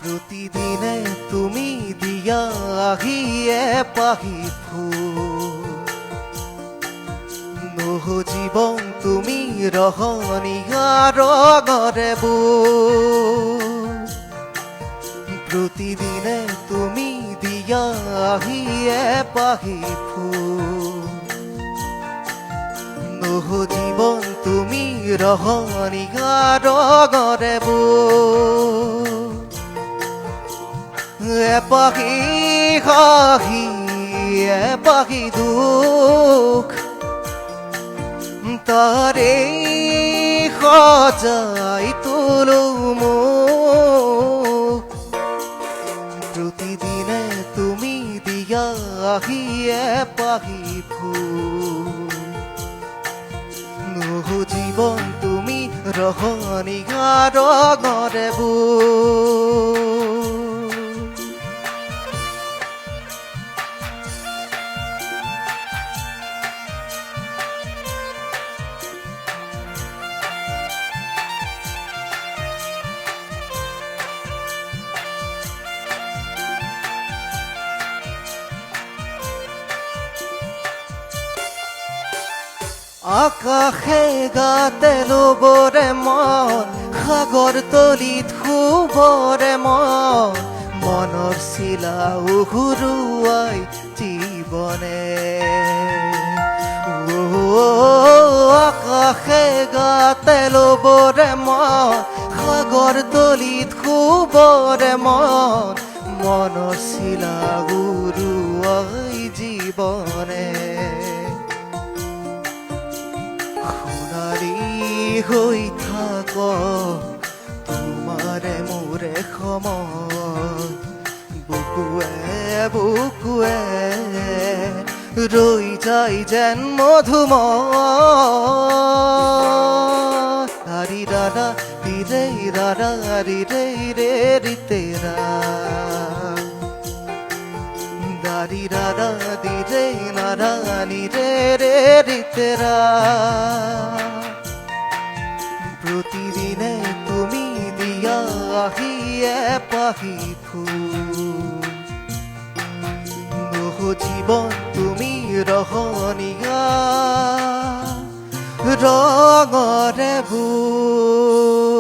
প্ৰতিদিনে তুমি দিয়া আহিয়ে পাহি ফুল নহো জীৱন তুমি ৰহণীয়া ৰঙৰে বুল প্ৰতিদিনে তুমি দিয়া আহিয়ে পাহি ফুল নহো জীৱন তুমি ৰহণীয়া ৰঙৰে বুল এপাহি হাঁহি এপাহি দুখ তাৰে সজাই তোলো মোক প্ৰতিদিনে তুমি দিয়া আহিয়ে পাহি ফুল নহো জীৱন তুমি ৰহণীয়া ৰঙৰে বুল আকাশে গাতে লবৰে মন সাগৰ তলিত শুবৰে মন মনৰ চিলা উহুৰুৱাই জীৱনে আকাশে গাতে লবৰে মন সাগৰ তলিত শুবৰে মন মনৰ চিলা উৰুৱাই জীৱনে হৈ থাক তোমাৰে মোৰে সময় বুকুৱে বুকুৱে ৰৈ যায় যেন মধুময় হাৰি দাদা ৰে দাদা ৰে ৰে ৰে তেৰা দাৰি দাদা দি ৰে নাৰা নি ৰে ৰে ৰে তেৰা প্ৰতিদিনে তুমি দিয়া আহিয়ে পাহি ফুল নহো জীৱন তুমি ৰহণীয়া ৰঙৰে বুল